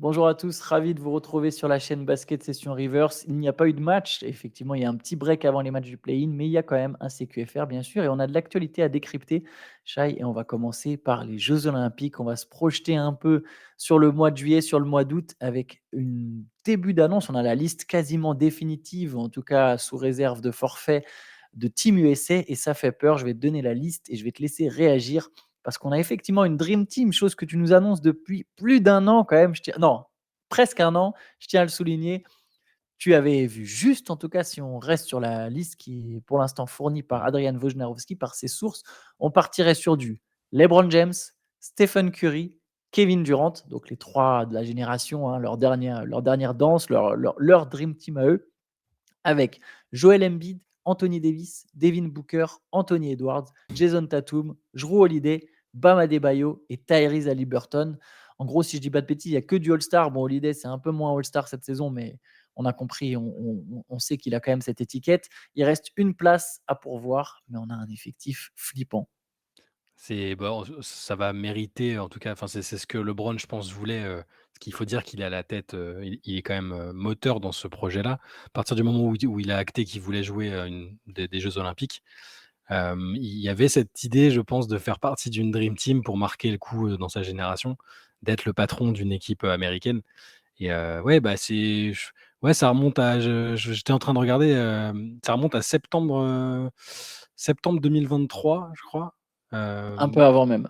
Bonjour à tous, ravi de vous retrouver sur la chaîne Basket Session Reverse. Il n'y a pas eu de match, effectivement, il y a un petit break avant les matchs du play-in, mais il y a quand même un CQFR, bien sûr, et on a de l'actualité à décrypter, Shai, et on va commencer par les Jeux Olympiques. On va se projeter un peu sur le mois de juillet, sur le mois d'août, avec une début d'annonce. On a la liste quasiment définitive, en tout cas sous réserve de forfait de Team USA, et ça fait peur. Je vais te donner la liste et je vais te laisser réagir parce qu'on a effectivement une Dream Team, chose que tu nous annonces depuis plus d'un an quand même. Non, presque un an, je tiens à le souligner. Tu avais vu juste, en tout cas, si on reste sur la liste qui est pour l'instant fournie par Adrian Wojnarowski, par ses sources, on partirait sur du LeBron James, Stephen Curry, Kevin Durant, donc les trois de la génération, hein, leur dernière danse, leur Dream Team à eux, avec Joel Embiid, Anthony Davis, Devin Booker, Anthony Edwards, Jason Tatum, Jrue Holiday, Bam Adebayo et Tyrese Haliburton. En gros, si je dis pas de bêtises, il n'y a que du All-Star. Bon, Holiday, c'est un peu moins All-Star cette saison, mais on a compris, on sait qu'il a quand même cette étiquette. Il reste une place à pourvoir, mais on a un effectif flippant. C'est bon, ça va mériter en tout cas, enfin, c'est ce que LeBron, je pense, voulait, parce qu'il faut dire qu'il est à la tête, il est quand même, moteur dans ce projet-là. À partir du moment où il a acté qu'il voulait jouer, une des Jeux olympiques, il y avait cette idée, je pense, de faire partie d'une dream team pour marquer le coup, dans sa génération, d'être le patron d'une équipe, américaine et ouais, bah, ouais, ça remonte à j'étais en train de regarder, ça remonte à septembre 2023, je crois. Un peu avant même.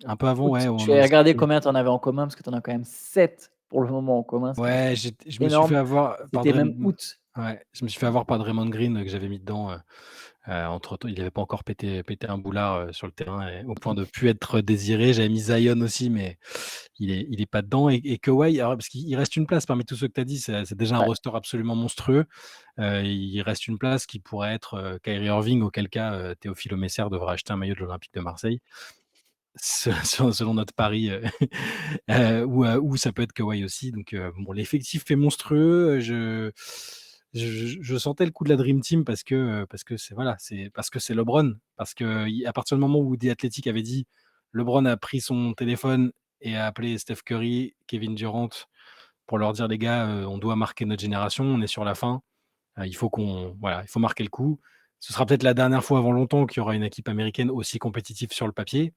Un peu avant, ouais, Août. on Je en vais regarder discutait. combien tu en avais en commun, parce que tu en as quand même 7 pour le moment en commun, ce qui est Ouais, je me suis fait énorme. avoir par C'était même août. ouais, je me suis fait avoir par Draymond Green, que j'avais mis dedans, entre-temps, il avait pas encore pété un boulard, sur le terrain et au point de plus être désiré. J'avais mis Zion aussi, mais il est pas dedans et Kawhi, alors parce qu'il reste une place parmi tous ceux que tu as dit, c'est déjà un Ouais. roster absolument monstrueux. Il reste une place qui pourrait être, Kyrie Irving, auquel cas, Théophile Messer devra acheter un maillot de l'Olympique de Marseille. Selon notre pari, ou ça peut être Kawhi aussi donc bon, l'effectif est monstrueux, je sentais le coup de la dream team parce que c'est voilà, c'est parce que c'est LeBron, parce qu'à partir du moment où The Athletic avait dit: «LeBron a pris son téléphone et a appelé Steph Curry, Kevin Durant pour leur dire: "Les gars, on doit marquer notre génération, on est sur la fin, il faut qu'on voilà, il faut marquer le coup"». Ce sera peut-être la dernière fois avant longtemps qu'il y aura une équipe américaine aussi compétitive sur le papier.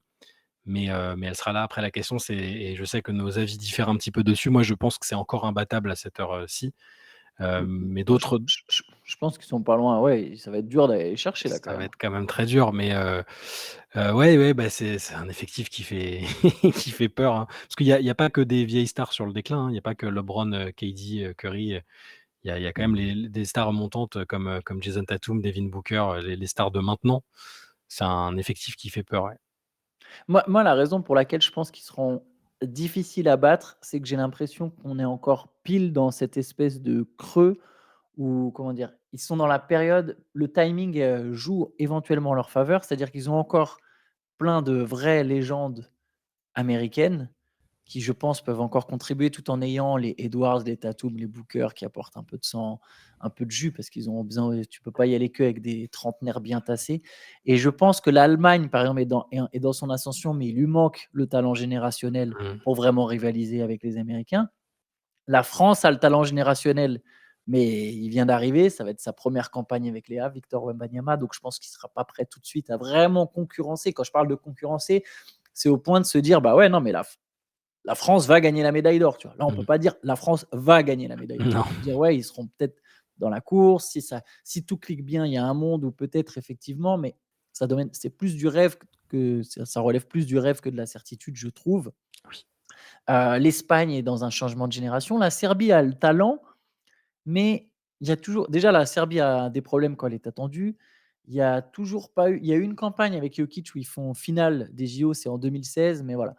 Mais elle sera là. Après la question c'est et je sais que nos avis diffèrent un petit peu dessus. Moi, je pense que c'est encore imbattable à cette heure-ci, mais Moi, je d'autres je je je pense qu'ils sont pas loin, ouais, ça va être dur d'aller les chercher là quand ça va même. être quand même très dur, mais ouais, ouais, bah, c'est un effectif qui fait qui fait peur, hein. Parce qu'il y a pas que des vieilles stars sur le déclin, hein. Il y a pas que LeBron, KD, Curry, il y a quand même des stars montantes, comme Jason Tatum, Devin Booker, les stars de maintenant. C'est un effectif qui fait peur, ouais. Moi, la raison pour laquelle je pense qu'ils seront difficiles à battre, c'est que j'ai l'impression qu'on est encore pile dans cette espèce de creux où, comment dire? Ils sont dans la période, le timing, joue éventuellement en leur faveur. C'est-à-dire qu'ils ont encore plein de vraies légendes américaines qui, je pense, peuvent encore contribuer tout en ayant les Edwards, les Tatum, les Booker qui apportent un peu de sang, un peu de jus parce qu'ils ont besoin, tu peux pas y aller qu'avec des trentenaires bien tassés, et je pense que l'Allemagne, par exemple, est dans son ascension, mais il lui manque le talent générationnel Mmh. pour vraiment rivaliser avec les Américains. La France a le talent générationnel, mais il vient d'arriver, ça va être sa première campagne avec Léa, Victor Wembanyama, donc je pense qu'il sera pas prêt tout de suite à vraiment concurrencer. Quand je parle de concurrencer, c'est au point de se dire: «Bah, ouais, non, mais la France va gagner la médaille d'or», tu vois? Là, on peut Mmh. pas dire: «La France va gagner la médaille d'or». On Non. peut dire: «Ouais, ils seront peut-être dans la course, si tout clique bien, il y a un monde où peut-être effectivement», mais c'est plus du rêve que ça relève plus du rêve que de la certitude, je trouve. Oui. L'Espagne est dans un changement de génération. La Serbie a le talent, mais il y a toujours déjà la Serbie a des problèmes quand elle est attendue. Il y a eu une campagne avec Jokic où ils font finale des JO, c'est en 2016, mais voilà.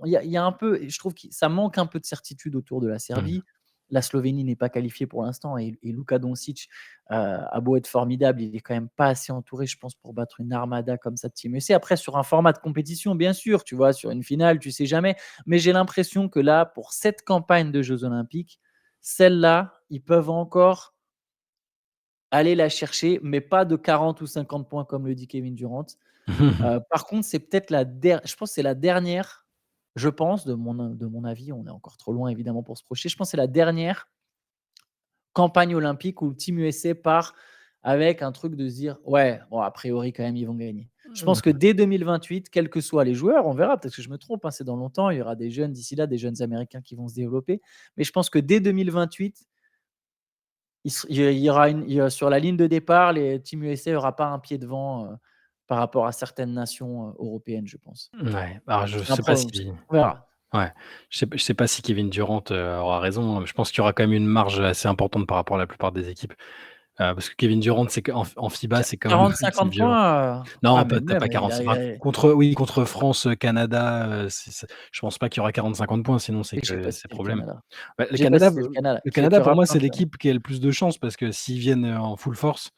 Il y a un peu, et je trouve que ça manque un peu de certitude autour de la Mmh. Serbie. La Slovénie n'est pas qualifiée pour l'instant, et Luka Doncic, a beau être formidable, il est quand même pas assez entouré, je pense, pour battre une armada comme ça de Team USA. Après, sur un format de compétition, bien sûr, tu vois? Sur une finale, tu sais jamais, mais j'ai l'impression que là, pour cette campagne de jeux olympiques, celle-là, ils peuvent encore aller la chercher, mais pas de 40 ou 50 points comme le dit Kevin Durant. Par contre, c'est peut-être je pense que c'est la dernière Je pense, de mon avis, on est encore trop loin évidemment pour se projeter. Je pense que c'est la dernière campagne olympique où le Team USA part avec un truc de se dire: «Ouais, bon a priori quand même ils vont gagner». Je pense que Mmh. dès 2028, quels que soient les joueurs, on verra, peut-être que je me trompe, hein, c'est dans longtemps, il y aura des jeunes d'ici là, des jeunes américains qui vont se développer. Mais je pense que dès 2028, il y a sur la ligne de départ, les Team USA aura pas un pied devant, par rapport à certaines nations, européennes, je pense. Ouais, alors je C'est un sais pas pro si on verra. ouais, je sais pas si Kevin Durant, aura raison, hein. Je pense qu'il y aura quand même une marge assez importante par rapport à la plupart des équipes. Parce que Kevin Durant, c'est qu'en FIBA, c'est quand même c'est 40-50 violent. points, Non, mais tu as même pas il 40, a enfin, contre France, Canada, c'est je pense pas qu'il y aura 40-50 points, sinon c'est oui, j'ai que pas c'est cité le problème. Canada. Bah, J'ai pas cité le Canada, Le qui Canada, pour aura moi, plein c'est de l'équipe qui a le plus de chances parce que s'ils viennent, en full force,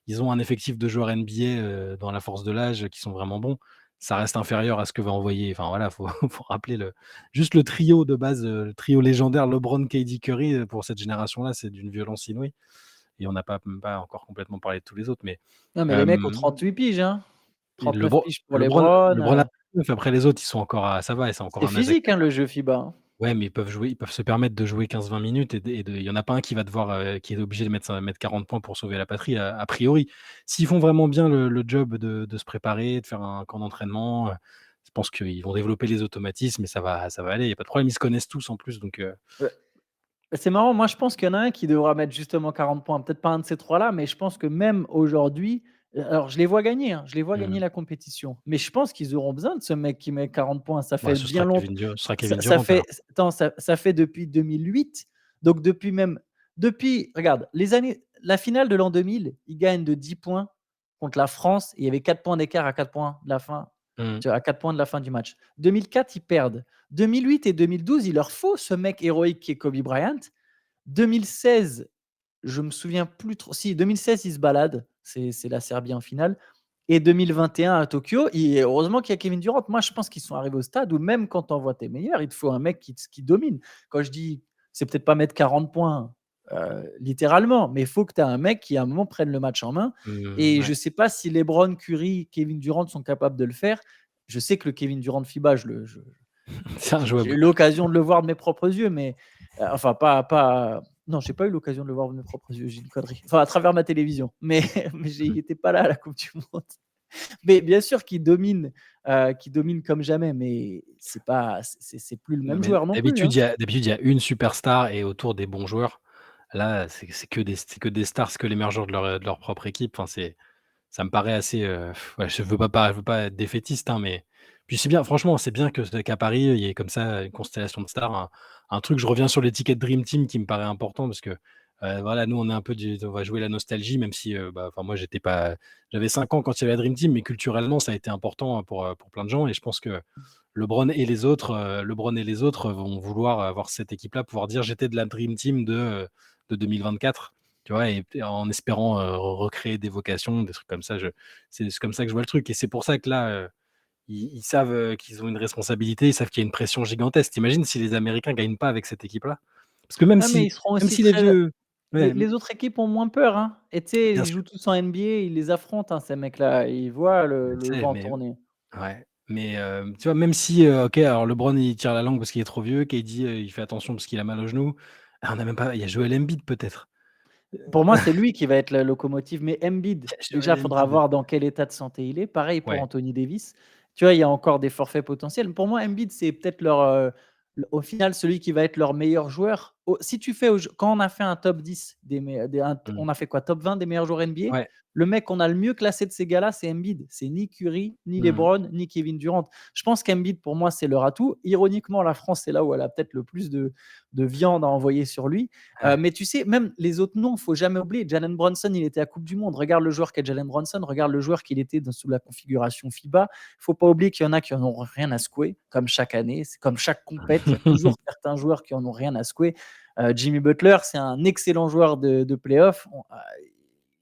ils ont un effectif de joueurs NBA, dans la force de l'âge, qui sont vraiment bons. Ça reste inférieur à ce que va envoyer, enfin voilà, faut faut rappeler le trio de base, le trio légendaire LeBron, KD, Curry, pour cette génération-là, c'est d'une violence inouïe et on n'a pas même pas encore complètement parlé de tous les autres, mais non, mais les mecs ont hem 38 piges, hein. et 39 piges pour LeBron, LeBron a 9, après les autres, ils sont encore à ça va et c'est encore c'est un âge physique, hein, acceptable. le jeu FIBA, hein. Ouais, mais ils peuvent se permettre de jouer 15-20 minutes et de il y en a pas un qui va devoir, qui est obligé de mettre 40 points pour sauver la patrie a priori. S'ils font vraiment bien le job de se préparer, de faire un camp d'entraînement, je pense qu'ils vont développer les automatismes et ça va aller. Il y a pas de problème, ils se connaissent tous en plus donc Ouais. C'est marrant, moi je pense qu'il y en a un qui devra mettre justement 40 points, peut-être pas un de ces 3 là, mais je pense que même aujourd'hui, alors je les vois gagner, hein, je les vois gagner mmh. la compétition, mais je pense qu'ils auront besoin de ce mec qui met 40 points. Ça Bah, fait bien Ce sera ça Kevin ça Durant fait alors. attends, ça fait depuis 2008, donc depuis regarde, la finale de l'an 2000, ils gagnent de 10 points contre la France et il y avait 4 points d'écart à 4 points de la fin, Mmh. tu vois? À 4 points de la fin du match. 2004, ils perdent. 2008 et 2012, il leur faut ce mec héroïque qui est Kobe Bryant. 2016, je me souviens plus trop. Si, 2016, ils se baladent. C'est la Serbie en finale. Et 2021 à Tokyo, heureusement qu'il y a Kevin Durant. Moi, je pense qu'ils sont arrivés au stade où même quand tu envoies tes meilleurs, il te faut un mec qui domine. Quand je dis, c'est peut-être pas mettre 40 points littéralement, mais il faut que tu aies un mec qui à un moment prenne le match en main. Mmh, Et je ouais. ne sais pas si LeBron, Curry, Kevin Durant sont capables de le faire. Je sais que le Kevin Durant FIBA, C'est j'ai injouable. eu l'occasion de le voir de mes propres yeux, mais enfin pas non, j'ai pas eu l'occasion de le voir de mes propres yeux, j'ai une connerie. Enfin à travers ma télévision, mais mais il Mmh. était pas là à la coupe du monde. Mais bien sûr qu'il domine comme jamais, mais c'est pas c'est plus le Non, même mais joueur non plus, hein. d'habitude, il y a une superstar et autour des bons joueurs. Là, c'est que des stars, c'est que les meilleurs joueurs de leur propre équipe. Enfin, ça me paraît assez, ouais, je veux pas être défaitiste, hein, mais puis c'est bien, franchement, c'est bien qu'à Paris, il y ait comme ça une constellation de stars, un truc je reviens sur l'étiquette Dream Team qui me paraît important parce que, voilà, nous, on est un peu on va jouer la nostalgie même si, bah, enfin, moi, j'avais 5 ans quand il y avait la Dream Team, mais culturellement, ça a été important, pour plein de gens et je pense que LeBron et les autres vont vouloir avoir cette équipe-là, pouvoir dire: «J'étais de la dream team de 2024», tu vois? Et en espérant, recréer des vocations, des trucs comme ça. Je C'est comme ça que je vois le truc et c'est pour ça que là, ils savent, qu'ils ont une responsabilité, ils savent qu'il y a une pression gigantesque. Tu imagines si les Américains gagnent pas avec cette équipe-là? Parce que Ah mais ils seront même aussi si les très vieux les ouais, les autres équipes ont moins peur, hein, et tu sais, bien ils sûr, jouent tous en NBA, ils les affrontent, hein, ces mecs-là. Ils voient je le sais, vent mais tourner. ouais, mais tu vois, même si, OK, alors LeBron, il tire la langue parce qu'il est trop vieux, KD, il fait attention parce qu'il a mal au genou. Ah, on a même pas il y a Joel Embiid peut-être. Pour moi, c'est lui qui va être la locomotive, mais Embiid, Il y a déjà, Joel il faudra Embiid. voir dans quel état de santé il est. Pareil pour Ouais. Anthony Davis. Tu vois, il y a encore des forfaits potentiels. Pour moi, Embiid, c'est peut-être au final, celui qui va être leur meilleur joueur. Si tu fais, quand on a fait un top 10 Mmh. on a fait quoi? Top 20 des meilleurs joueurs NBA? Ouais. Le mec qu'on a le mieux classé de ces gars-là, c'est Embiid. C'est ni Curry, ni Mmh. LeBron, ni Kevin Durant. Je pense qu'Embiid, pour moi, c'est leur atout. Ironiquement, la France, c'est là où elle a peut-être le plus de viande à envoyer sur lui. Ouais. Mais tu sais, même les autres noms, il faut jamais oublier. Jalen Brunson, il était à Coupe du Monde. Regarde le joueur qu'est Jalen Brunson, regarde le joueur qu'il était sous la configuration FIBA. Il faut pas oublier qu'il y en a qui en ont rien à secouer, comme chaque année. C'est comme chaque compète, il y a toujours certains joueurs qui en ont rien à secouer. Jimmy Butler, c'est un excellent joueur de playoff.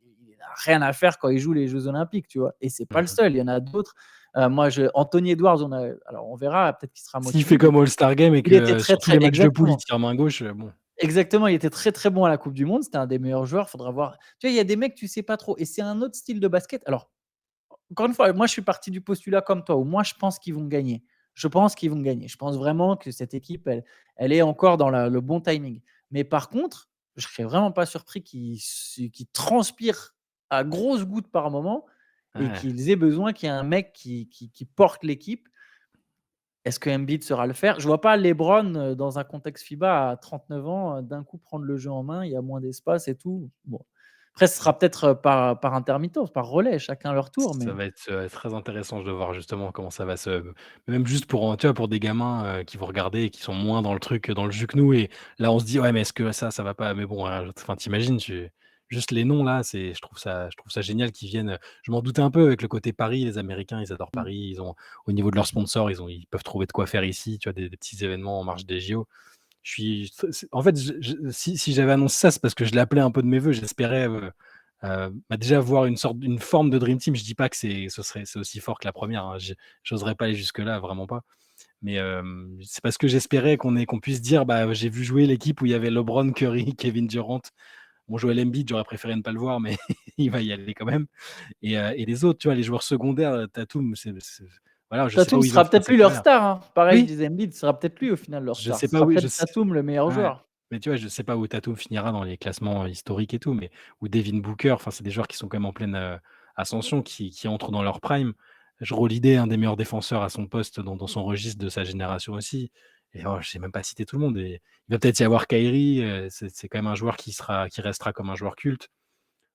Il n'a rien à faire quand il joue les Jeux Olympiques, tu vois. Et c'est pas le Mmh. seul. Il y en a d'autres. Anthony Edwards, alors on verra, peut-être qu'il sera S'il fait motivé, mais comme All-Star Game et il était que très sur tous très les matchs de poule, il exactement. tire main gauche, bon. Exactement, il était très, très bon à la coupe du monde. C'était un des meilleurs joueurs. Faudra voir. Tu vois, il y a des mecs, tu sais pas trop et c'est un autre style de basket. Alors, encore une fois, moi, je suis parti du postulat comme toi, où moi, je pense qu'ils vont gagner. Je pense qu'ils vont gagner. Je pense vraiment que cette équipe, elle est encore dans le bon timing. Mais par contre, je serais vraiment pas surpris qu'ils transpirent à grosses gouttes par moment et Ouais. qu'ils aient besoin qu'il y ait un mec qui porte l'équipe. Est-ce que Embiid saura le faire? Je vois pas LeBron, dans un contexte FIBA à 39 ans, d'un coup prendre le jeu en main, il y a moins d'espace et tout. Bon, après ce sera peut-être, par intermittence, par relais, chacun leur tour, Ça mais va être, très intéressant de voir justement comment ça va se même juste pour, tu vois, pour des gamins, qui vont regarder et qui sont moins dans le truc, dans le jus que nous et là, on se dit: «Ouais, mais est-ce que ça va pas?» mais bon, enfin, tu imagines, juste les noms là, c'est je trouve ça génial qu'ils viennent, je m'en doutais un peu avec le côté Paris, les Américains, ils adorent mmh, Paris, ils ont au niveau de leurs sponsors, ils peuvent trouver de quoi faire ici, tu vois, des petits événements en marge des JO. Je suis c'est en fait, si j'avais annoncé ça, c'est parce que je l'appelais un peu de mes vœux. J'espérais, bah, déjà avoir une forme de dream team. Je dis pas que c'est aussi fort que la première, hein. J'oserais pas aller jusque-là, vraiment pas. Mais, c'est parce que j'espérais qu'on puisse dire: «Bah, j'ai vu jouer l'équipe où il y avait LeBron, Curry, Kevin Durant». Bon, Joel Embiid, j'aurais préféré ne pas le voir, mais il va y aller quand même et les autres, tu vois, les joueurs secondaires, Tatum, c'est voilà, je sais pas Tatum où ils vont sera finir peut-être sa plus leur carrière. star, hein. Pareil, je Oui, disais Embiid, ce sera peut-être lui au final leur je star. sais Ce pas sera où je peut-être sais Tatum le meilleur ouais, joueur. mais tu vois, je sais pas où Tatum finira dans les classements historiques et tout, mais ou Devin Booker, enfin, c'est des joueurs qui sont quand même en pleine, ascension, qui entrent dans leur prime. Jrue Holiday, un des meilleurs défenseurs à son poste dans son registre de sa génération aussi et oh, je sais même pas citer tout le monde et il va peut-être y avoir Kyrie, c'est quand même un joueur qui restera comme un joueur culte.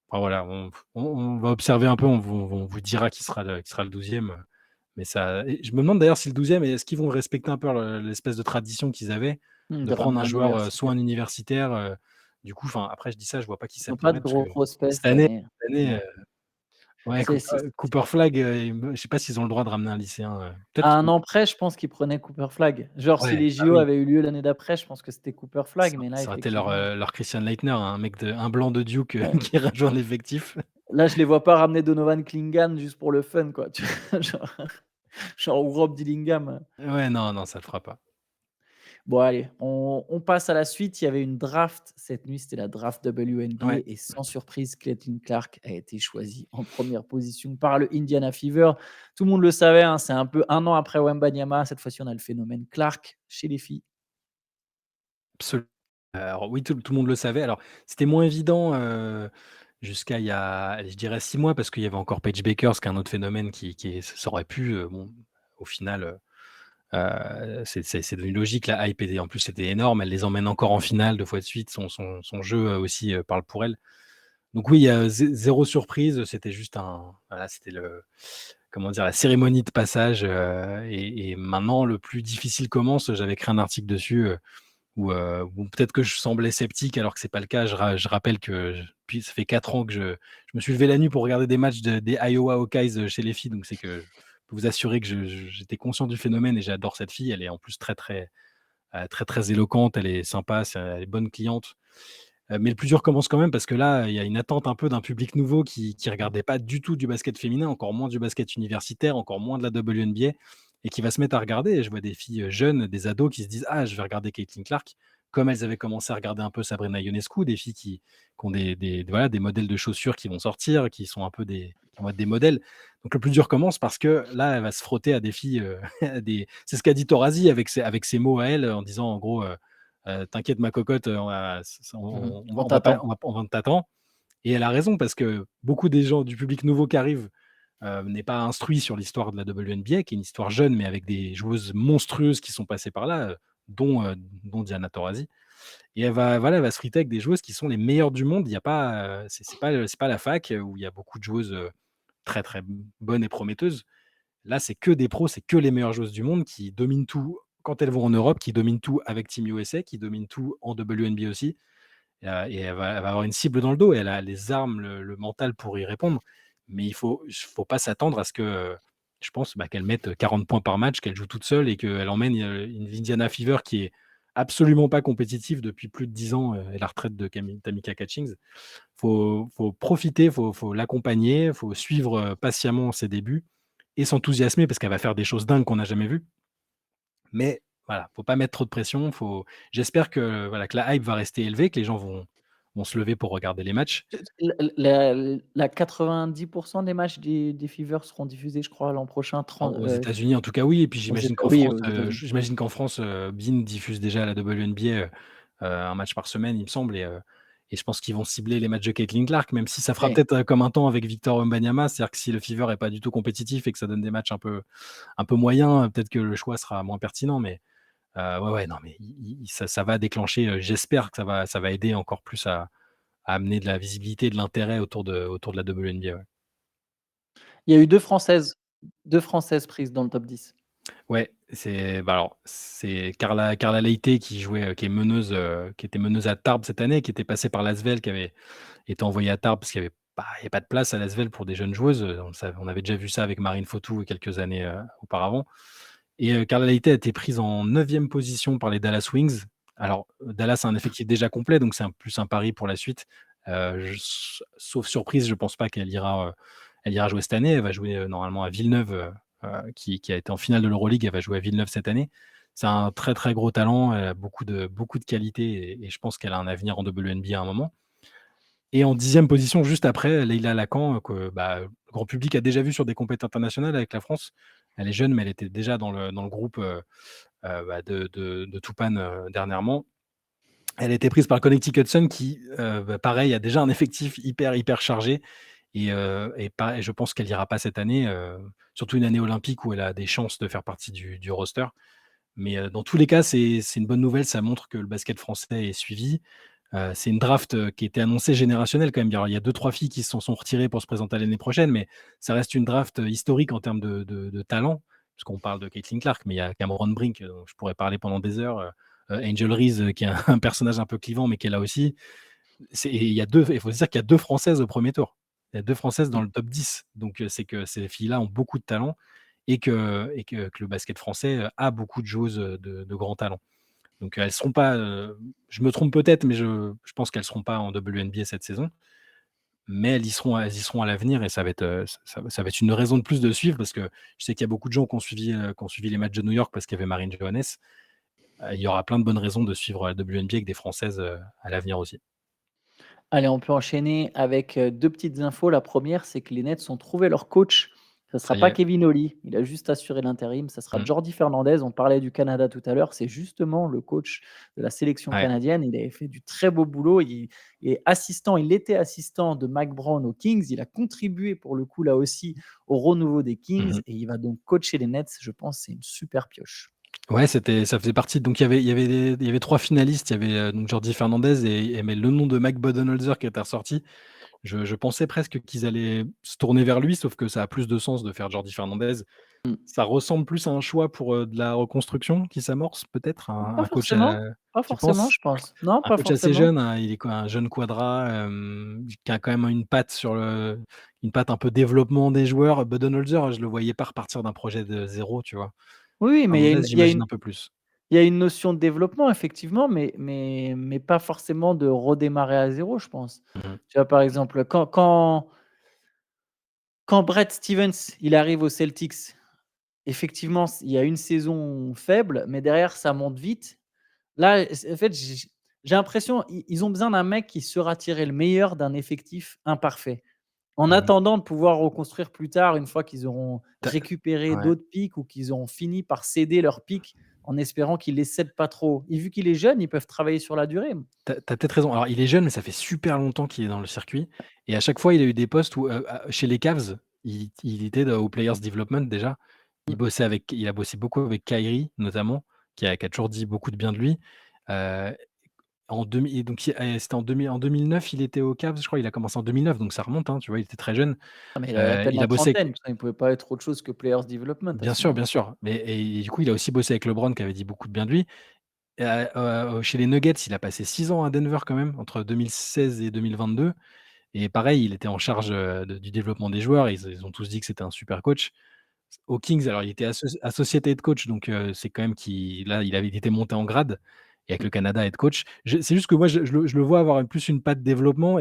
Enfin voilà, on va observer un peu, on vous dira qui sera le 12e, mais ça et je me demande d'ailleurs si le 12e est-ce qu'ils vont respecter un peu l'espèce de tradition qu'ils avaient, de De prendre ramener un un joueur, soit universitaire. un universitaire, du coup, enfin après je dis ça, je vois pas qui Ils ça ont pas pourrait de parce gros que prospects cette cette année année. cette année, Non. ouais C'est Cooper Flag, il me je sais pas s'ils ont le droit de ramener un lycéen, peut-être à qu'ils 1 an près, je pense qu'ils prenaient Cooper Flag. Genre si ouais, les ah JO oui, avaient eu lieu l'année d'après, je pense que c'était Cooper Flag, mais là ça aurait été leur, effectivement, leur Christian Laettner, un blanc de Duke, ouais. qui rejoint l'effectif. Là, je les vois pas ramener Donovan Clingan juste pour le fun, quoi, tu vois? Genre ou Rob Dillingham. Ouais, non, non, ça le fera pas. Bon allez, on passe à la suite. Il y avait une draft cette nuit, c'était la draft WNBA Ouais. et sans surprise, Caitlin Clark a été choisie en première position par le Indiana Fever. Tout le monde le savait, hein, c'est un peu 1 an après Wembanyama. Cette fois-ci, on a le phénomène Clark chez les filles. Absolu alors oui, tout le monde le savait. Alors, c'était moins évident, jusqu'à il y a, allez, je dirais 6 mois parce qu'il y avait encore Paige Bueckers qui est un autre phénomène qui ça aurait pu, bon, au final, c'est devenu logique. La hype était en plus, c'était énorme. Elle les emmène encore en finale 2 fois de suite. Son jeu, aussi, parle pour elle. Donc oui, il y a 0 surprise, c'était juste voilà, c'était comment dire? La cérémonie de passage, et maintenant le plus difficile commence. J'avais écrit un article dessus, ou peut-être que je semblais sceptique alors que c'est pas le cas. Je rappelle que puis ça fait 4 ans que je me suis levé la nuit pour regarder des matchs des Iowa Hawkeyes, chez les filles, donc c'est que je peux vous assurer que j'étais conscient du phénomène et j'adore cette fille. Elle est en plus très, très, très, très éloquente, elle est sympa, elle est bonne cliente. Mais le plus dur commence quand même parce que là, il y a une attente un peu d'un public nouveau qui regardait pas du tout du basket féminin, encore moins du basket universitaire, encore moins de la WNBA et qui va se mettre à regarder et je vois des filles, jeunes, des ados qui se disent: «Ah, je vais regarder Caitlin Clark», comme elles avaient commencé à regarder un peu Sabrina Ionescu, des filles qui ont voilà, des modèles de chaussures qui vont sortir, qui sont un peu qui vont être des modèles. Donc le plus dur commence parce que là, elle va se frotter à des filles, à des c'est ce qu'a dit Torazi avec ses mots à elle, en disant en gros, «T'inquiète ma cocotte, on va Mmh. on va On on va pas t'attend. on t'attend» et elle a raison parce que beaucoup des gens du public nouveau qui arrive, n'est pas instruit sur l'histoire de la WNBA, qui est une histoire jeune, mais avec des joueuses monstrueuses qui sont passées par là, dont Diana Taurasi et elle va se friter avec des joueuses qui sont les meilleures du monde. Il y a pas, c'est pas la fac, où il y a beaucoup de joueuses, très, très bonnes et prometteuses. Là, c'est que des pros, c'est que les meilleures joueuses du monde qui dominent tout quand elles vont en Europe, qui dominent tout avec Team USA, qui dominent tout en WNBA aussi. Et elle va avoir une cible dans le dos et elle a les armes, le mental pour y répondre. Mais il faut pas s'attendre à ce que, je pense, bah, qu'elle mette 40 points par match, qu'elle joue toute seule et qu'elle emmène, une Indiana Fever qui est absolument pas compétitive depuis plus de 10 ans, et la retraite de Tamika Catchings. Faut profiter, faut l'accompagner, faut suivre, patiemment ses débuts et s'enthousiasmer parce qu'elle va faire des choses dingues qu'on n'a jamais vues. Mais voilà, faut pas mettre trop de pression, j'espère que, voilà, que la hype va rester élevée, que les gens vont vont se lever pour regarder les matchs. La 90 des matchs des Fever seront diffusés, je crois, l'an prochain, Aux États-Unis, en tout cas, oui, et puis aux j'imagine Éta qu'en oui, France, aux États-Unis. beIN diffuse déjà la WNBA, un match par semaine, il me semble, et je pense qu'ils vont cibler les matchs de Caitlin Clark, même si ça fera Oui. peut-être, comme un temps avec Victor Wembanyama. C'est-à-dire que si le Fever est pas du tout compétitif et que ça donne des matchs un peu moyens, peut-être que le choix sera moins pertinent, mais ouais, ouais, non, mais i i ça va déclencher, j'espère que ça va aider encore plus à amener de la visibilité et de l'intérêt autour de la WNBA, ouais. Il y a eu 2 Françaises prises dans le top 10. Ouais, alors, c'est Carla Leite qui jouait, qui est meneuse, qui était meneuse à Tarbes cette année, qui était passée par l'Asvel, qui avait été envoyée à Tarbes parce qu'il y avait pas de place à l'Asvel pour des jeunes joueuses, on avait déjà vu ça avec Marine Fotou quelques années, auparavant, et Carla Leite a été prise en 9e position par les Dallas Wings. Alors, Dallas a un effectif déjà complet, donc c'est plus un pari pour la suite. Sauf surprise, je pense pas elle ira jouer cette année. Elle va jouer, normalement à Villeneuve, qui a été en finale de l'Euroleague. Elle va jouer à Villeneuve cette année. C'est un très, très gros talent. Elle a beaucoup de qualités, et je pense qu'elle a un avenir en WNBA à un moment. Et en 10e position, juste après, Leila Lacan, que, le grand public a déjà vu sur des compétitions internationales avec la France. Elle est jeune, mais elle était déjà dans le groupe, de Toupane, dernièrement. Elle a été prise par le Connecticut Sun qui, pareil, a déjà un effectif hyper, hyper chargé, et pareil, je pense qu'elle ira pas cette année, surtout une année olympique où elle a des chances de faire partie du roster. Mais, dans tous les cas, c'est une bonne nouvelle. Ça montre que le basket français est suivi. C'est une draft, qui était annoncée générationnelle quand même. Il y a 2-3 filles qui s'en sont retirées pour se présenter à l'année prochaine, mais ça reste une draft, historique en termes de talent, puisqu'on parle de Caitlin Clark, mais il y a Cameron Brink, dont je pourrais parler pendant des heures, Angel Reese, qui est un personnage un peu clivant, mais qui est là aussi. Il faut se dire qu'il y a 2 Françaises au premier tour. Il y a 2 Françaises dans Mmh. le top 10, donc c'est que ces filles-là ont beaucoup de talent, et que le basket français, a beaucoup de joueuses, de grand talent. Donc, elles seront pas, je me trompe peut-être, mais je pense qu'elles seront pas en WNBA cette saison, mais elles y seront à l'avenir, et ça va être, ça va être une raison de plus de suivre, parce que je sais qu'il y a beaucoup de gens qui ont suivi les matchs de New York parce qu'il y avait Marine Johannes. Il y aura plein de bonnes raisons de suivre la WNBA avec des Françaises, à l'avenir aussi. Allez, on peut enchaîner avec, 2 petites infos. La première, c'est que les Nets ont trouvé leur coach. Ça ne Ça sera y pas est. Kevin Ollie, il a juste assuré l'intérim, ça sera Mmh. Jordi Fernandez. On parlait du Canada tout à l'heure, c'est justement le coach de la sélection Ouais. canadienne. Il avait fait du très beau boulot. Il était assistant de Mike Brown aux Kings. Il a contribué pour le coup, là aussi, au renouveau des Mmh. Kings et il va donc coacher les Nets. Je pense que c'est une super pioche. Ouais, ça faisait partie, donc il y avait 3 finalistes. Il y avait, donc Jordi Fernandez, mais le nom de Mike Budenholzer qui était ressorti. Je pensais presque qu'ils allaient se tourner vers lui, sauf que ça a plus de sens de faire Jordi Fernandez. Mmh. Ça ressemble plus à un choix pour, de la reconstruction qui s'amorce peut-être? Pas Un coach, forcément, pas tu forcément, penses? je pense. Non, Un pas coach assez forcément. jeune, hein, il est quoi? Un jeune Quadra, qui a quand même une patte un peu développement des joueurs. Budenholzer, je le voyais pas repartir d'un projet de zéro, tu vois? Oui, oui, mais Fernandez, j'imagine un peu plus. il y a une notion de développement effectivement, mais pas forcément de redémarrer à zéro, je pense. Mmh. Tu vois, par exemple, quand Brad Stevens, il arrive aux Celtics, effectivement, il y a une saison faible, mais derrière ça monte vite. Là, en fait, j'ai l'impression ils ont besoin d'un mec qui saura tirer le meilleur d'un effectif imparfait. En Mmh. attendant de pouvoir reconstruire plus tard, une fois qu'ils auront Tu récupéré Ouais. d'autres pics ou qu'ils auront fini par céder leurs pics, en espérant qu'ils les cèdent pas trop. Et vu qu'il est jeune, ils peuvent travailler sur la durée. Tu as peut-être raison. Alors, il est jeune, mais ça fait super longtemps qu'il est dans le circuit, et à chaque fois, il a eu des postes où, chez les Cavs, il était au players development déjà. Mmh. Il a bossé beaucoup avec Kyrie notamment, qui a toujours dit beaucoup de bien de lui. Heu, en 2000 et donc c'était en 2009, il était aux Cavs, je crois. Il a commencé en 2009, donc ça remonte, hein, tu vois? Il était très jeune. Ah mais il avait à peine Il la a bossé avec trentaine, putain, il pouvait pas être autre chose que players development à ce moment-là. Bien sûr, mais et du coup, il a aussi bossé avec LeBron qui avait dit beaucoup de bien de lui. Et chez les Nuggets, il a passé 6 ans à Denver quand même, entre 2016 et 2022, et pareil, il était en charge, du développement des joueurs. Ils ont tous dit que c'était un super coach. Aux Kings, alors il était associate head coach, donc c'est quand même il était monté en grade, et avec le Canada head coach. C'est juste que moi, je le vois avoir plus une patte développement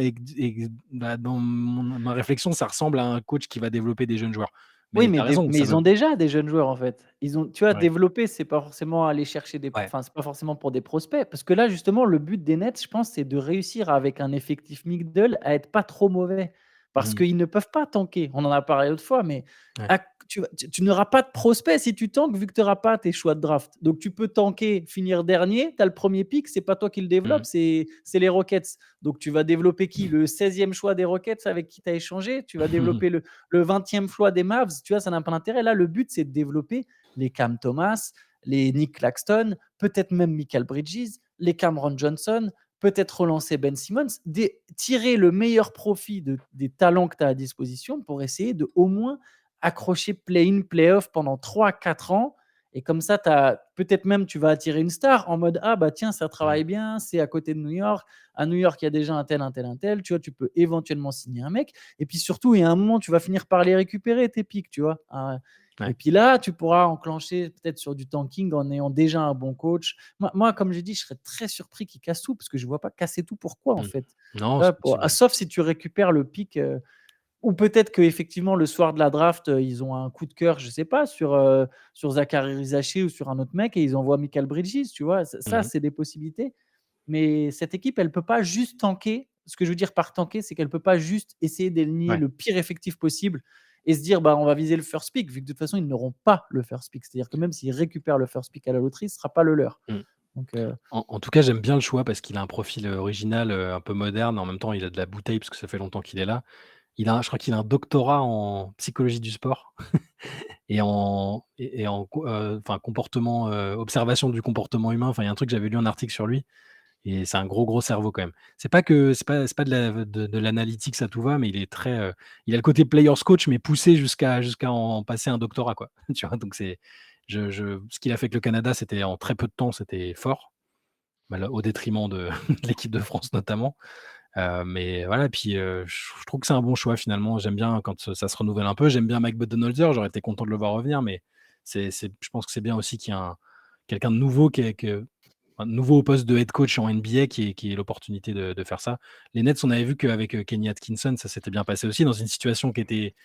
bah, dans ma réflexion, ça ressemble à un coach qui va développer des jeunes joueurs. Oui, Mais tu as raison, mais ça ils veut ont déjà des jeunes joueurs, en fait. Ils ont tu vois, ouais, développer, c'est pas forcément aller chercher ouais. c'est pas forcément pour des prospects. Parce que là, justement, le but des Nets, je pense, c'est de réussir avec un effectif middle à être pas trop mauvais. Parce Mmh. qu'ils ne peuvent pas tanker. On en a parlé l'autre fois, mais Ouais. à tu n'auras pas de prospects si tu tankes, vu que tu auras pas tes choix de draft. Donc tu peux tanker, finir dernier, tu as le premier pick, c'est pas toi qui le développe, Mmh. c'est les Rockets. Donc tu vas développer qui? Le 16e choix des Rockets avec qui tu as échangé? Tu vas développer le 20e choix des Mavs, tu vois, ça n'a pas d'intérêt. Là, le but, c'est de développer les Cam Thomas, les Nick Claxton, peut-être même Michael Bridges, les Cameron Johnson, peut-être relancer Ben Simmons, tirer le meilleur profit des talents que tu as à disposition pour essayer de au moins accrocher play-in, play-off pendant 3 4 ans. Et comme ça, peut-être même tu vas attirer une star en mode ah bah tiens, ça Mmh. travaille bien, c'est à côté de New York. À New York, il y a déjà un tel, un tel, un tel. Tu vois, tu peux éventuellement signer un mec. Et puis surtout, il y a un moment, tu vas finir par les récupérer, tes pics, tu vois. Et Ouais. puis là, tu pourras enclencher peut-être sur du tanking en ayant déjà un bon coach. Moi comme j'ai dit, je serais très surpris qu'ils cassent tout parce que je ne vois pas casser tout. Pourquoi, en Mmh. fait? Non, c'est possible, ouais. Sauf si tu récupères le pic. Ou peut-être qu'effectivement, le soir de la draft, ils ont un coup de cœur, je sais pas, sur Zachary Rizaché ou sur un autre mec et ils envoient Michael Bridges, tu vois? Ça, Mmh. c'est des possibilités. Mais cette équipe, elle peut pas juste tanker. Ce que je veux dire par tanker, c'est qu'elle peut pas juste essayer d'aligner Ouais. le pire effectif possible et se dire: «Bah, on va viser le first pick», vu que de toute façon, ils n'auront pas le first pick. C'est-à-dire que même s'ils récupèrent le first pick à la loterie, ce sera pas le leur. Mmh. Donc En tout cas, j'aime bien le choix parce qu'il a un profil, original, un peu moderne. En même temps, il a de la bouteille parce que ça fait longtemps qu'il est là. Je crois qu'il a un doctorat en psychologie du sport et en enfin comportement, observation du comportement humain. Enfin, il y a un truc, j'avais lu un article sur lui et c'est un gros cerveau quand même. C'est pas de l'analytics à tout va, mais il a le côté players coach, mais poussé jusqu'à en passer un doctorat, quoi. Tu vois? Donc je ce qu'il a fait avec le Canada, c'était en très peu de temps, c'était fort, au détriment de de l'équipe de France notamment. Mais voilà et puis, je trouve que c'est un bon choix finalement. J'aime bien quand, ça se renouvelle un peu. J'aime bien Mike Budenholzer, j'aurais été content de le voir revenir, mais je pense que c'est bien aussi qu'il y ait quelqu'un de nouveau un nouveau au poste de head coach en NBA qui ait l'opportunité de faire ça. Les Nets, on avait vu qu'avec, Kenny Atkinson, ça s'était bien passé aussi dans une situation qui était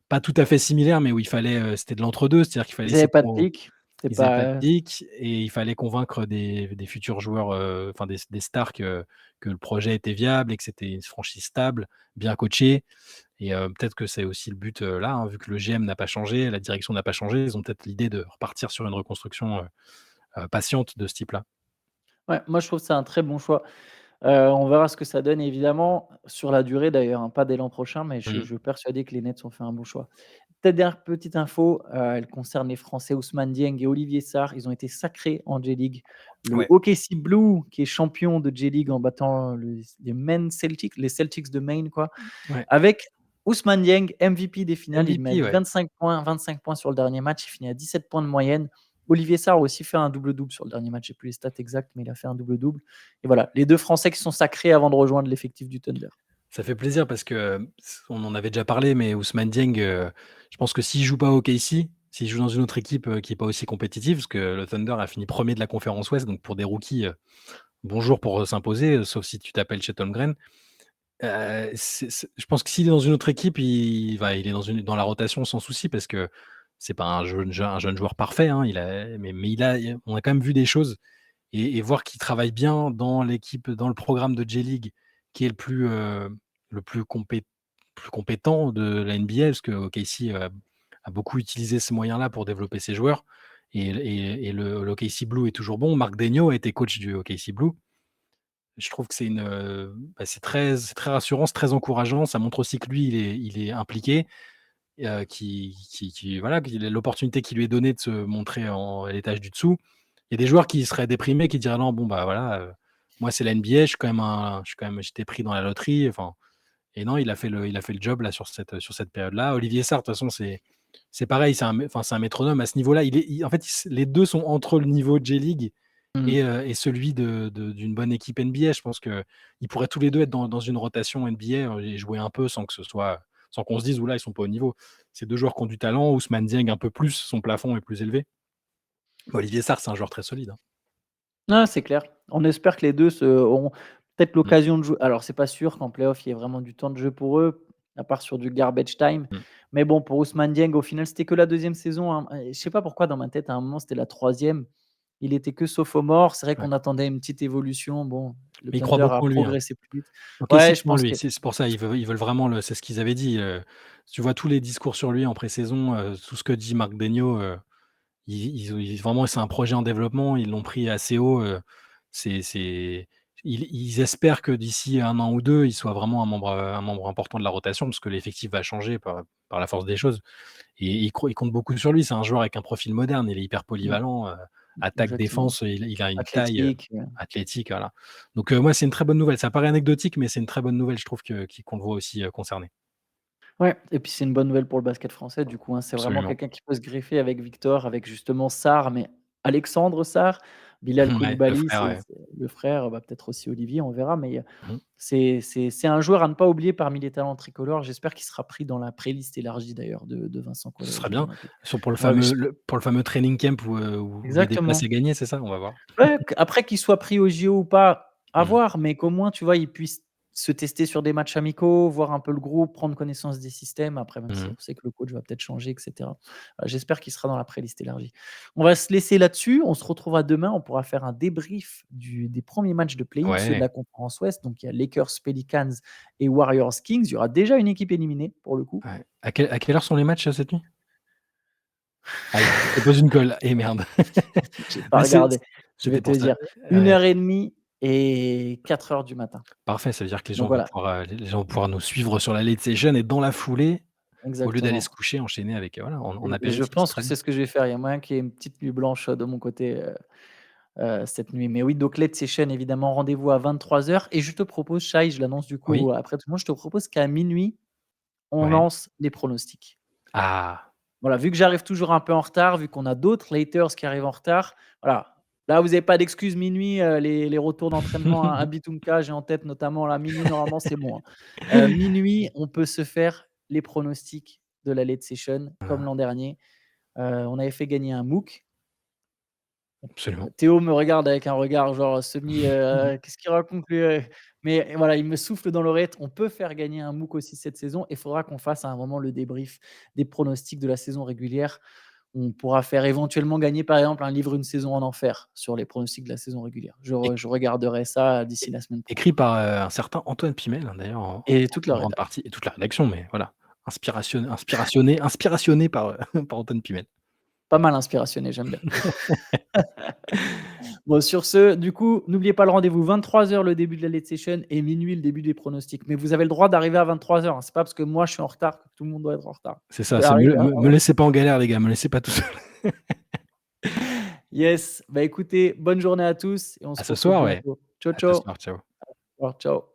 pas tout à fait similaire, mais où il fallait, c'était de l'entre-deux. C'est-à-dire qu'il fallait ils essayer avaient de pas de pick. C'est ils avaient pas de pas pic et il fallait convaincre des futurs joueurs, enfin des stars que le projet était viable et que c'était une franchise stable, bien coachée et peut-être que c'est aussi le but, là, hein, vu que le GM n'a pas changé, la direction n'a pas changé, ils ont peut-être l'idée de repartir sur une reconstruction, patiente de ce type-là. ouais, moi je trouve que c'est un très bon choix. On verra ce que ça donne évidemment sur la durée d'ailleurs, hein, pas dès l'an prochain, mais je Mmh. je suis persuadé que les Nets ont fait un bon choix. Peut-être dernière petite info, elle concerne les Français Ousmane Dieng et Olivier Sarr. Ils ont été sacrés en J-League. Le Ouais, OKC Blue, qui est champion de J-League en battant les Celtics de Maine, quoi, ouais. avec Ousmane Dieng, MVP des finales. Il met MVP, ouais. 25 points sur le dernier match. Il finit à 17 points de moyenne. Olivier Sarr a aussi fait un double-double sur le dernier match. Je n'ai plus les stats exactes, mais il a fait un double-double. Et voilà, les deux Français qui sont sacrés avant de rejoindre l'effectif du Thunder. Ça fait plaisir parce que, on en avait déjà parlé, mais Ousmane Dieng, je pense que s'il joue pas au OKC, s'il joue dans une autre équipe, qui est pas aussi compétitive, parce que le Thunder a fini premier de la conférence Ouest, donc pour des rookies, bonjour pour, s'imposer, sauf si tu t'appelles Chet Holmgren. Je pense que s'il est dans une autre équipe, il est dans la rotation sans souci parce que c'est pas un jeune joueur parfait, hein, on a quand même vu des choses et voir qu'il travaille bien dans l'équipe, dans le programme de J-League qui est le plus compétent de la NBA parce que OKC, a beaucoup utilisé ces moyens-là pour développer ses joueurs et l'OKC Blue est toujours bon. Mark Daigneault a été coach du OKC Blue. Je trouve que c'est très rassurant, c'est très encourageant. Ça montre aussi que lui, il est impliqué, voilà, qu'il a l'opportunité qui lui est donnée de se montrer à l'étage du dessous. Il y a des joueurs qui seraient déprimés, qui diraient: «Non, bon, bah, voilà, moi, c'est la NBA, j'étais pris dans la loterie», enfin et non, il a fait le job là sur cette période-là. Olivier Sarr, de toute façon, c'est pareil, c'est un métronome à ce niveau-là. En fait, les 2 sont entre le niveau J-League Mmh. et celui d'une bonne équipe NBA. Je pense qu'ils pourraient tous les 2 être dans une rotation NBA, et jouer un peu sans qu'on se dise: «Ouh là, ils sont pas au niveau». C'est 2 joueurs qui ont du talent, Ousmane Dieng un peu plus, son plafond est plus élevé. Olivier Sarr, c'est un joueur très solide, hein. Non, c'est clair. On espère que les 2 auront peut-être Mmh, l'occasion de jouer. Alors c'est pas sûr qu'en play-off, il y ait vraiment du temps de jeu pour eux, à part sur du garbage time. mmh. Mais bon, pour Ousmane Dieng, au final, c'était que la deuxième saison, hein, et je sais pas pourquoi dans ma tête, à un moment, c'était la troisième. Il était que sophomore. C'est vrai Ouais. qu'on attendait une petite évolution. Bon, le Mais il croit Thunder a beaucoup en lui, hein. progressé plus vite. OK, Ouais, si je croit en pense lui, que c'est pour ça, ils veulent vraiment le c'est ce qu'ils avaient dit, tu vois tous les discours sur lui en pré-saison, tout ce que dit Marc Daigneault, ils vraiment c'est un projet en développement, ils l'ont pris assez haut, c'est ils espèrent que d'ici 1 an ou 2, il soit vraiment un membre important de la rotation parce que l'effectif va changer par la force des choses et ils comptent beaucoup sur lui. C'est un joueur avec un profil moderne, il est hyper mmh, polyvalent, attaque, exactement. défense, il a une taille, Athlétique, athlétique, voilà. Donc ouais, c'est une très bonne nouvelle. Ça paraît anecdotique, mais c'est une très bonne nouvelle, je trouve qu'on le voit aussi, concerné. ouais, et puis c'est une bonne nouvelle pour le basket français du coup, hein. C'est vraiment Absolument. quelqu'un qui peut se greffer avec Victor, avec justement Sarr, mais Alexandre Sarr, Bilal Ouais, le Coulibaly, frère, ouais. c'est le frère, bah, peut-être aussi Olivier, on verra, mais Mmh. c'est un joueur à ne pas oublier parmi les talents tricolores. J'espère qu'il sera pris dans la playlist élargie d'ailleurs de Vincent Ce Collet serait aux Jeux bien. olympiques. Pour Ouais, mais je pour le fameux training camp où il y a des places exactement. à gagner, c'est ça? On va voir. Ouais, q après qu'il soit pris au JO ou pas, à Mmh. voir, mais qu'au moins, tu vois, il puisse se tester sur des matchs amicaux, voir un peu le groupe, prendre connaissance des systèmes. Après, même si Mmh. on sait que le coach va peut-être changer et cetera. J'espère qu'il sera dans la playlist élargie. On va se laisser là-dessus. On se retrouvera demain. On pourra faire un débrief des premiers matchs de play-in, ceux de Ouais, la conférence Ouest. Donc, il y a Lakers, Pelicans et Warriors, Kings. Il y aura déjà une équipe éliminée pour le coup. ouais. À quelle heure sont les matchs, cette nuit? Aïe, je te pose une colle et merde. J'ai pas Mais regardé. Je vais c'était te pour ça. dire, une Ouais. heure et demie et 4 heures du matin. Parfait, ça veut dire que Donc voilà, les gens vont pouvoir nous suivre sur la late session et dans la foulée, au lieu d'aller se exactement. coucher, enchaîner avec, voilà, en Et je apéritif, c'est pense très que bien. c'est ce que je vais faire. Il y a moyen qu'il y ait une petite nuit blanche, de mon côté, cette nuit. Mais oui, donc Late Session évidemment, rendez-vous à 23 heures. Et je te propose, Shai, je l'annonce du coup Oui? après tout le monde, je te propose qu'à minuit, on Ouais. lance les pronostics. Ah! Voilà, vu que j'arrive toujours un peu en retard, vu qu'on a d'autres laters qui arrivent en retard, voilà. Là, vous avez pas d'excuse minuit, les retours d'entraînement à Bitumka, j'ai en tête notamment là, minuit normalement c'est bon, hein. Minuit, on peut se faire les pronostics de la late session comme Ah, l'an dernier. On avait fait gagner un MOOC. absolument. Théo me regarde avec un regard genre semi, «Qu'est-ce qu'il raconte lui?» Mais voilà, il me souffle dans l'oreillette, on peut faire gagner un MOOC aussi cette saison et il faudra qu'on fasse à un moment le débrief des pronostics de la saison régulière. On pourra faire éventuellement gagner, par exemple, un livre «Une saison en enfer» sur les pronostics de la saison régulière. Éc Je regarderai ça é d'ici la semaine pro écrit par, un certain Antoine Pimel, hein, d'ailleurs, et toute la en grande rédac. partie et toute la rédaction, mais voilà, inspirationné par, par Antoine Pimel. Pas mal inspirationné, j'aime bien. Bon, sur ce, du coup, n'oubliez pas le rendez-vous 23 heures, le début de la late session et minuit, le début des pronostics. Mais vous avez le droit d'arriver à 23 heures, hein. C'est pas parce que moi je suis en retard que tout le monde doit être en retard. C'est Vous ça, pouvez c'est arriver me avant. laissez pas en galère les gars, me laissez pas tout seul. Yes, bah écoutez, bonne journée à tous et on À se ce retrouve soir, ouais. bientôt. Ciao, À ce ciao. soir, ciao. Au revoir, ciao.